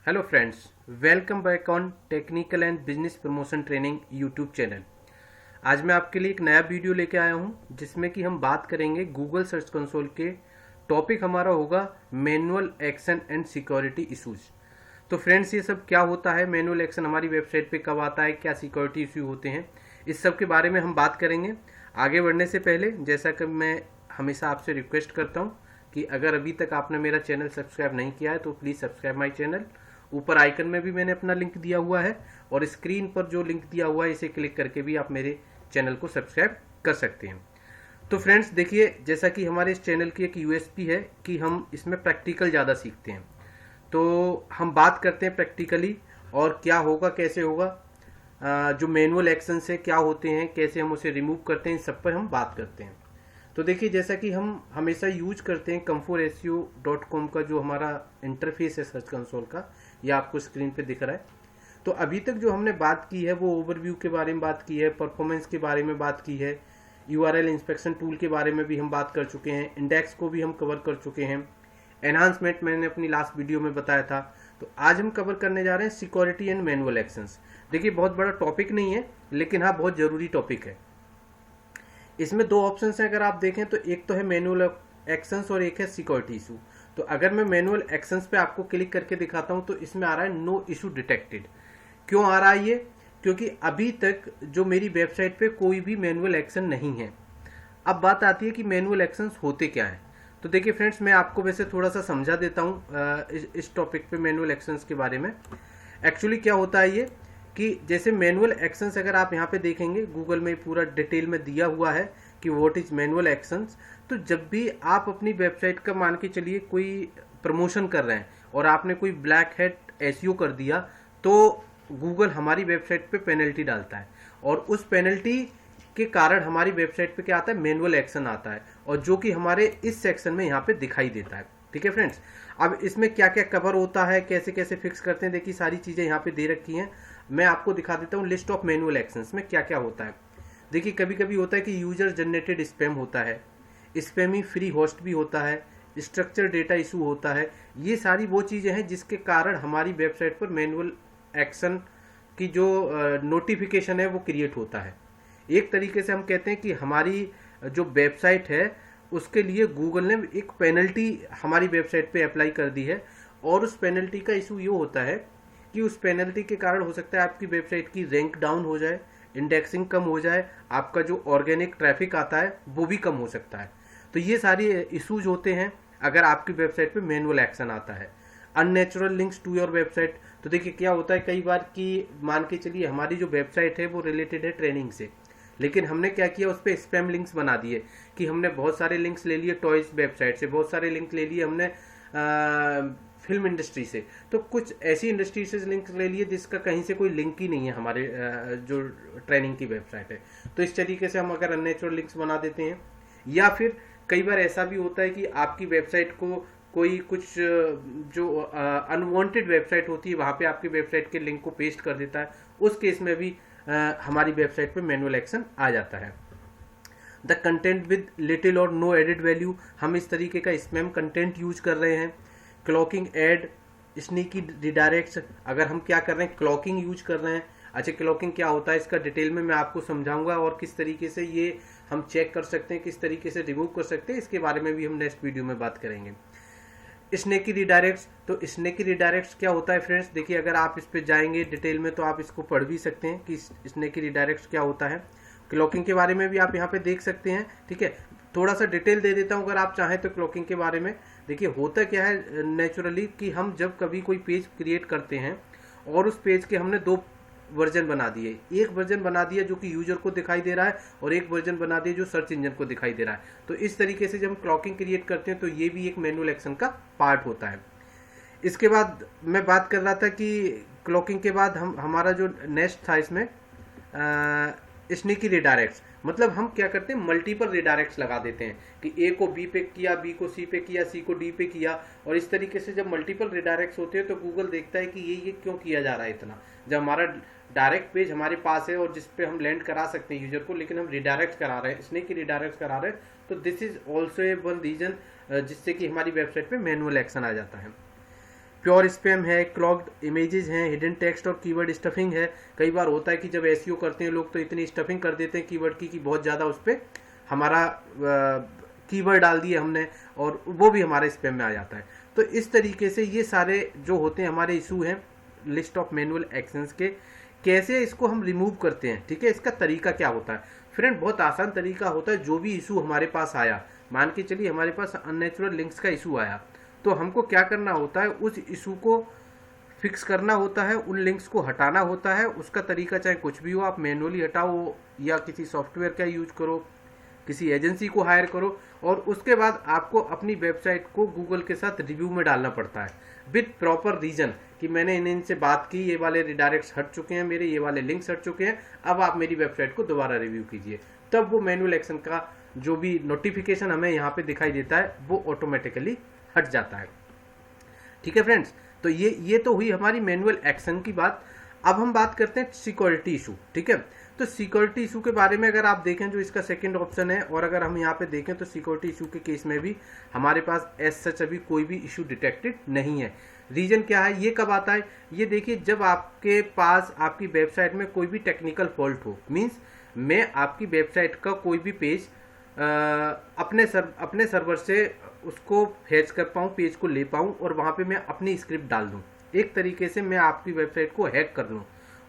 Hello friends, welcome back on technical and business promotion training YouTube channel. आज मैं आपके लिए एक नया वीडियो लेके आया हूं जिसमें कि हम बात करेंगे गूगल सर्च कंसोल के। टॉपिक हमारा होगा manual action and security issues. तो फ्रेंड्स, ये सब क्या होता है, मैनुअल एक्शन हमारी वेबसाइट पे कब आता है, क्या सिक्योरिटी इश्यू होते हैं, इस सब के बारे में हम बात करेंगे। आगे बढ़ने से पहले जैसा कि मैं हमेशा आपसे रिक्वेस्ट करता हूँ कि अगर अभी तक आपने मेरा चैनल सब्सक्राइब नहीं किया है तो प्लीज़ सब्सक्राइब माई चैनल। ऊपर आइकन में भी मैंने अपना लिंक दिया हुआ है और स्क्रीन पर जो लिंक दिया हुआ है इसे क्लिक करके भी आप मेरे चैनल को सब्सक्राइब कर सकते हैं। तो फ्रेंड्स देखिए, जैसा कि हमारे इस चैनल की एक यूएसपी है कि हम इसमें प्रैक्टिकल ज़्यादा सीखते हैं। तो हम बात करते हैं प्रैक्टिकली और क्या होगा, कैसे होगा, जो मैनुअल एक्शन से क्या होते हैं, कैसे हम उसे रिमूव करते हैं, इन सब पर हम बात करते हैं। तो देखिए, जैसा कि हम हमेशा यूज करते हैं comfortseo.com का जो हमारा इंटरफेस है सर्च कंसोल का, यह आपको स्क्रीन पे दिख रहा है। तो अभी तक जो हमने बात की है वो ओवरव्यू के बारे में बात की है, परफॉर्मेंस के बारे में बात की है, यूआरएल इंस्पेक्शन टूल के बारे में भी हम बात कर चुके हैं, इंडेक्स को भी हम कवर कर चुके हैं, एनहांसमेंट मैंने अपनी लास्ट वीडियो में बताया था। तो आज हम कवर करने जा रहे हैं सिक्योरिटी एंड मैनुअल एक्शंस। देखिए, बहुत बड़ा टॉपिक नहीं है लेकिन हाँ बहुत जरूरी टॉपिक है। इसमें दो ऑप्शंस हैं, अगर आप देखें तो एक तो है मैनुअल एक्शंस और एक है सिक्योरिटी इशू। तो अगर मैं मैनुअल एक्शंस पे आपको क्लिक करके दिखाता हूं तो इसमें आ रहा है नो इशू डिटेक्टेड। क्यों आ रहा है ये? क्योंकि अभी तक जो मेरी वेबसाइट पे कोई भी मैनुअल एक्शन नहीं है। अब बात आती है कि मैनुअल एक्शंस होते क्या है। तो देखिए फ्रेंड्स, मैं आपको वैसे थोड़ा सा समझा देता हूँ इस टॉपिक पे मैनुअल एक्शंस के बारे में। एक्चुअली क्या होता है ये कि जैसे मैनुअल एक्शंस अगर आप यहाँ पे देखेंगे, गूगल में पूरा डिटेल में दिया हुआ है कि व्हाट इज मैनुअल एक्शंस। तो जब भी आप अपनी वेबसाइट का मान के चलिए कोई प्रमोशन कर रहे हैं और आपने कोई ब्लैक हैट एसईओ कर दिया तो गूगल हमारी वेबसाइट पे पेनल्टी डालता है और उस पेनल्टी के कारण हमारी वेबसाइट पे क्या आता है, मैनुअल एक्शन आता है, और जो कि हमारे इस सेक्शन में यहाँ पे दिखाई देता है। ठीक है फ्रेंड्स, अब इसमें क्या क्या कवर होता है, कैसे कैसे फिक्स करते हैं, देखिए सारी चीजें यहाँ पे दे रखी हैं। मैं आपको दिखा देता हूँ लिस्ट ऑफ मैनुअल एक्शंस में क्या क्या होता है। देखिए, कभी कभी होता है कि यूजर जनरेटेड स्पैम होता है, स्पैमी फ्री होस्ट भी होता है, स्ट्रक्चर डेटा इशू होता है। ये सारी वो चीजें हैं जिसके कारण हमारी वेबसाइट पर मैनुअल एक्शन की जो नोटिफिकेशन है वो क्रिएट होता है। एक तरीके से हम कहते हैं कि हमारी जो वेबसाइट है उसके लिए गूगल ने एक पेनल्टी हमारी वेबसाइट पे अप्लाई कर दी है, और उस पेनल्टी का इशू ये होता है कि उस पेनल्टी के कारण हो सकता है आपकी वेबसाइट की रैंक डाउन हो जाए, इंडेक्सिंग कम हो जाए, आपका जो ऑर्गेनिक ट्रैफिक आता है वो भी कम हो सकता है। तो ये सारे इशूज होते हैं अगर आपकी वेबसाइट पे मैनुअल एक्शन आता है। Unnatural links to your website. तो देखिए क्या होता है कई बार कि मान के चलिए हमारी जो वेबसाइट है वो रिलेटेड है ट्रेनिंग से, लेकिन हमने क्या किया, उस पर स्पैम लिंक्स बना दिए कि हमने बहुत सारे लिंक्स ले लिए टॉयज वेबसाइट से, बहुत सारे लिंक ले लिए हमने फिल्म इंडस्ट्री से, तो कुछ ऐसी इंडस्ट्री से लिंक ले लिए जिसका कहीं से कोई लिंक ही नहीं है हमारे जो ट्रेनिंग की वेबसाइट है। तो इस तरीके से हम अगर अननेचुरल लिंक्स बना देते हैं, या फिर कई बार ऐसा भी होता है कि आपकी वेबसाइट को कोई कुछ जो अनवांटेड वेबसाइट होती है वहां पे आपकी वेबसाइट के लिंक को पेस्ट कर देता है, उस केस में भी हमारी वेबसाइट पे मैनुअल एक्शन आ जाता है। द कंटेंट विद लिटिल और नो एडेड वैल्यू, हम इस तरीके का स्पैम कंटेंट यूज कर रहे हैं। क्लॉकिंग एड, स्नीकी रिडायरेक्ट्स, अगर हम क्या कर रहे हैं, क्लॉकिंग यूज कर रहे हैं। अच्छा, क्लॉकिंग क्या होता है इसका डिटेल में मैं आपको समझाऊंगा, और किस तरीके से ये हम चेक कर सकते हैं, किस तरीके से रिमूव कर सकते हैं, इसके बारे में भी हम नेक्स्ट वीडियो में बात करेंगे। स्नेकी रिडायरेक्ट्स, तो स्नेकी रिडायरेक्ट्स क्या होता है फ्रेंड्स, देखिए अगर आप इस पे जाएंगे डिटेल में तो आप इसको पढ़ भी सकते हैं कि स्नेकी रिडायरेक्ट्स क्या होता है। क्लॉकिंग के बारे में भी आप यहाँ पे देख सकते हैं। ठीक है, थोड़ा सा डिटेल दे देता हूँ अगर आप चाहें तो क्लॉकिंग के बारे में। देखिए होता क्या है नेचुरली कि हम जब कभी कोई पेज क्रिएट करते हैं और उस पेज के हमने दो वर्जन बना दिए, एक वर्जन बना दिया जो कि यूजर को दिखाई दे रहा है और एक वर्जन बना दिया जो सर्च इंजन को दिखाई दे रहा है। तो इस तरीके से जब हम क्लॉकिंग क्रिएट करते हैं तो ये भी एक मैनुअल एक्शन का पार्ट होता है। इसके बाद मैं बात कर रहा था कि क्लॉकिंग के बाद हमारा जो नेक्स्ट था इसमें स्नीकी रिडायरेक्ट्स, मतलब हम क्या करते हैं, मल्टीपल रिडायरेक्ट्स लगा देते हैं कि ए को बी पे किया, बी को सी पे किया, सी को डी पे किया, और इस तरीके से जब मल्टीपल रिडायरेक्ट्स होते हैं तो गूगल देखता है कि ये क्यों किया जा रहा है इतना, जब हमारा डायरेक्ट पेज हमारे पास है और जिस पे हम लैंड करा सकते हैं यूजर को, लेकिन हम रिडायरेक्ट करा रहे हैं, स्नेकी रिडायरेक्ट करा रहे हैं। तो this is also a one reason जिससे कि हमारी वेबसाइट पे मैनुअल एक्शन आ जाता है। प्योर स्पैम है, क्लॉग्ड इमेजेस हैं, हिडन टेक्स्ट और कीवर्ड स्टफिंग है। कई बार होता है कि जब एसईओ करते हैं लोग तो इतनी स्टफिंग कर देते हैं कीवर्ड की कि बहुत ज़्यादा उस पर हमारा कीवर्ड डाल दिए हमने और वो भी हमारे स्पैम में आ जाता है। तो इस तरीके से ये सारे जो होते हैं हमारे इशू हैं लिस्ट ऑफ मैनुअल एक्शंस के, कैसे इसको हम रिमूव करते हैं, ठीक है, इसका तरीका क्या होता है। फ्रेंड बहुत आसान तरीका होता है। जो भी इशू हमारे पास आया, मान के चलिए हमारे पास अननेचुरल लिंक्स का इशू आया, तो हमको क्या करना होता है, उस इशू को फिक्स करना होता है, उन लिंक्स को हटाना होता है। उसका तरीका चाहे कुछ भी हो, आप मैनुअली हटाओ या किसी सॉफ्टवेयर का यूज करो, किसी एजेंसी को हायर करो, और उसके बाद आपको अपनी वेबसाइट को गूगल के साथ रिव्यू में डालना पड़ता है विद प्रॉपर रीजन कि मैंने इनसे बात की, ये वाले रिडायरेक्ट्स हट चुके हैं मेरे, ये वाले लिंक्स हट चुके हैं, अब आप मेरी वेबसाइट को दोबारा रिव्यू कीजिए। तब वो मैनुअल एक्शन का जो भी नोटिफिकेशन हमें यहाँ पे दिखाई देता है वो ऑटोमेटिकली हट जाता है। ठीक है फ्रेंड्स, तो ये तो हुई हमारी मैनुअल एक्शन की बात। अब हम बात करते हैं सिक्योरिटी इशू। ठीक है, तो सिक्योरिटी इशू के बारे में अगर आप देखें जो इसका सेकंड ऑप्शन है, और अगर हम यहाँ पे देखें तो सिक्योरिटी इशू के केस में भी हमारे पास एज सच अभी कोई भी इशू डिटेक्टेड नहीं है। रीजन क्या है, ये कब आता है, ये देखिए जब आपके पास आपकी वेबसाइट में कोई भी टेक्निकल फॉल्ट हो, मीन्स मैं आपकी वेबसाइट का कोई भी पेज अपने सर्वर से उसको फेच कर पाऊँ, पेज को ले पाऊँ और वहाँ पे मैं अपनी स्क्रिप्ट डाल दूँ, एक तरीके से मैं आपकी वेबसाइट को हैक कर लूँ।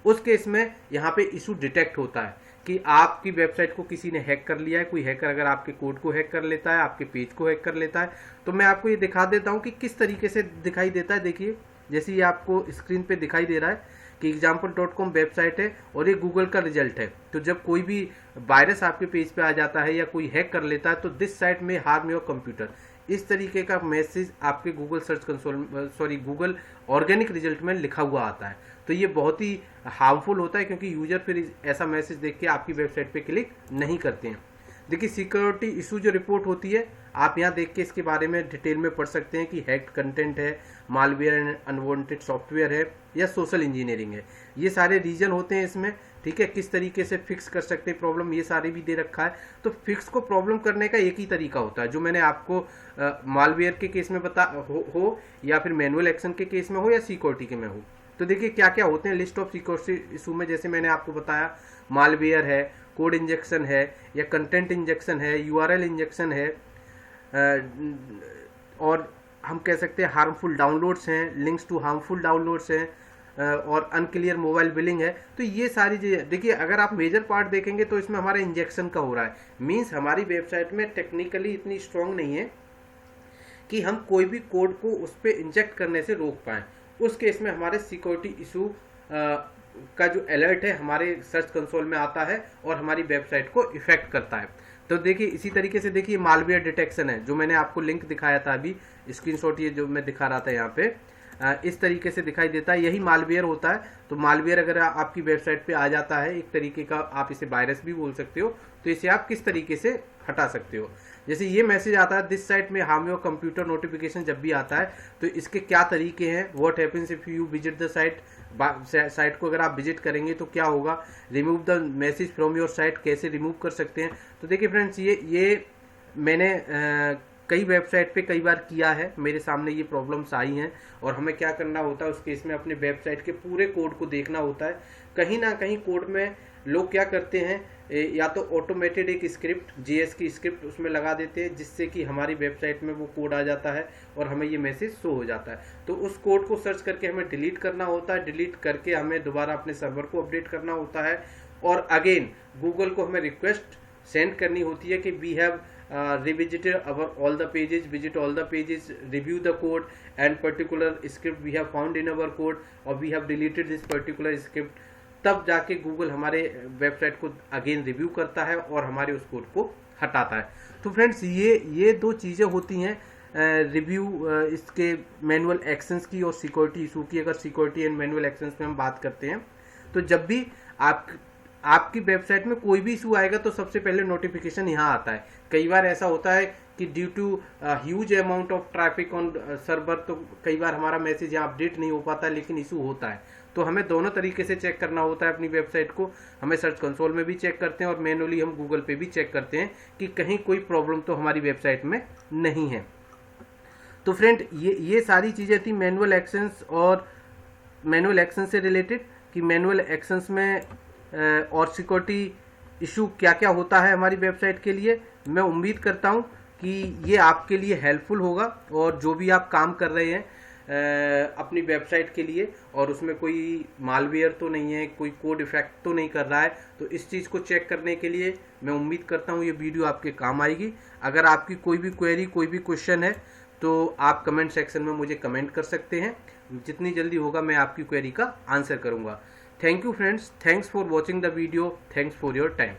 उस केस में यहाँ पे इशू डिटेक्ट होता है कि आपकी वेबसाइट को किसी ने हैक कर लिया है। कोई हैकर अगर आपके कोड को हैक कर लेता है, आपके पेज को हैक कर लेता है, तो मैं आपको ये दिखा देता हूँ कि किस तरीके से दिखाई देता है। देखिए जैसे ये आपको स्क्रीन पे दिखाई दे रहा है कि example.com वेबसाइट है और ये गूगल का रिजल्ट है। तो जब कोई भी वायरस आपके पेज पे आ जाता है या कोई हैक कर लेता है तो दिस साइट में हार्म योर कंप्यूटर, इस तरीके का मैसेज आपके Google search console Google organic result में लिखा हुआ आता है। तो ये बहुत ही हार्मफुल होता है क्योंकि यूजर फिर ऐसा मैसेज देख के आपकी वेबसाइट पे क्लिक नहीं करते हैं। देखिए सिक्योरिटी इशू जो रिपोर्ट होती है, आप यहाँ देख के इसके बारे में डिटेल में पढ़ सकते हैं कि हैक्ड कंटेंट है, मालवेयर एंड अनवांटेड सॉफ्टवेयर है या सोशल इंजीनियरिंग है। ये सारे रीजन होते हैं इसमें। ठीक है, किस तरीके से फिक्स कर सकते हैं प्रॉब्लम, ये सारे भी दे रखा है। तो फिक्स को प्रॉब्लम करने का एक ही तरीका होता है जो मैंने आपको मालवेयर के केस में हो या फिर मैनुअल एक्शन के केस में हो या सिक्योरिटी के में हो। तो देखिए क्या क्या होते हैं लिस्ट ऑफ सिक्योरिटी इशू में। जैसे मैंने आपको बताया मालवेयर है, कोड इंजेक्शन है या कंटेंट इंजेक्शन है, यूआरएल इंजेक्शन है, और हम कह सकते हैं हार्मफुल डाउनलोड्स हैं, लिंक्स टू हार्मफुल डाउनलोड्स हैं, और अनक्लियर मोबाइल बिलिंग है। तो ये सारी चीज़ें देखिए, अगर आप मेजर पार्ट देखेंगे तो इसमें हमारा इंजेक्शन का हो रहा है। मीन्स हमारी वेबसाइट में टेक्निकली इतनी स्ट्रांग नहीं है कि हम कोई भी कोड को उस पर इंजेक्ट करने से रोक पाएँ। उस केस में हमारे सिक्योरिटी इशू का जो अलर्ट है हमारे सर्च कंसोल में आता है और हमारी वेबसाइट को इफेक्ट करता है। तो देखिए इसी तरीके से देखिए मालवेयर डिटेक्शन है जो मैंने आपको लिंक दिखाया था अभी, स्क्रीनशॉट ये जो मैं दिखा रहा था यहाँ पे, इस तरीके से दिखाई देता है, यही मालवेयर होता है। तो मालवेयर अगर आपकी वेबसाइट पे आ जाता है, एक तरीके का आप इसे वायरस भी बोल सकते हो, तो इसे आप किस तरीके से हटा सकते हो। जैसे ये मैसेज आता है दिस साइट में हार्म योर कंप्यूटर, नोटिफिकेशन जब भी आता है तो इसके क्या तरीके हैं, what happens if you visit the site को अगर आप विजिट करेंगे तो क्या होगा, remove the message from your site, कैसे रिमूव कर सकते हैं। तो देखिए फ्रेंड्स ये मैंने कई वेबसाइट पे कई बार किया है, मेरे सामने ये प्रॉब्लम्स आई हैं और हमें क्या करना होता है उस केस में अपने वेबसाइट के पूरे कोड को देखना होता है। कहीं ना कहीं कोड में लोग क्या करते हैं, या तो ऑटोमेटेड एक स्क्रिप्ट JS की स्क्रिप्ट उसमें लगा देते हैं जिससे कि हमारी वेबसाइट में वो कोड आ जाता है और हमें ये मैसेज शो हो जाता है। तो उस कोड को सर्च करके हमें डिलीट करना होता है, डिलीट करके हमें दोबारा अपने सर्वर को अपडेट करना होता है और अगेन गूगल को हमें रिक्वेस्ट सेंड करनी होती है कि we have revisited all the pages, visit all the pages, review the code and particular script we have found in our code or we have deleted this particular script। तब जाके Google हमारे website को again review करता है और हमारे उस code को हटाता है। तो फ्रेंड्स ये दो चीज़ें होती हैं रिव्यू इसके मैनुअल एक्शंस की और सिक्योरिटी इशू की। अगर सिक्योरिटी एंड मैनुअल एक्शंस में हम बात करते हैं तो जब भी आपकी वेबसाइट में कोई भी इशू आएगा तो सबसे पहले नोटिफिकेशन यहाँ आता है। कई बार ऐसा होता है कि due to huge amount of traffic on server तो कई बार हमारा मैसेज यहाँ अपडेट नहीं हो पाता लेकिन इशू होता है। तो हमें दोनों तरीके से चेक करना होता है अपनी वेबसाइट को, हमें सर्च कंसोल में भी चेक करते हैं और मैनुअली हम गूगल पे भी चेक करते हैं कि कहीं कोई प्रॉब्लम तो हमारी वेबसाइट में नहीं है। तो फ्रेंड ये सारी चीज़ें थी मैनुअल एक्शंस और मैनुअल एक्शन से रिलेटेड, कि मैनुअल एक्शंस में और सिक्योरिटी इशू क्या क्या होता है हमारी वेबसाइट के लिए। मैं उम्मीद करता हूँ कि ये आपके लिए हेल्पफुल होगा, और जो भी आप काम कर रहे हैं अपनी वेबसाइट के लिए, और उसमें कोई मालवेयर तो नहीं है, कोई कोड इफेक्ट तो नहीं कर रहा है, तो इस चीज़ को चेक करने के लिए मैं उम्मीद करता हूँ ये वीडियो आपके काम आएगी। अगर आपकी कोई भी क्वेरी, कोई भी क्वेश्चन है तो आप कमेंट सेक्शन में मुझे कमेंट कर सकते हैं। जितनी जल्दी होगा मैं आपकी क्वेरी का आंसर करूँगा। Thank you friends, thanks for watching the video, thanks for your time.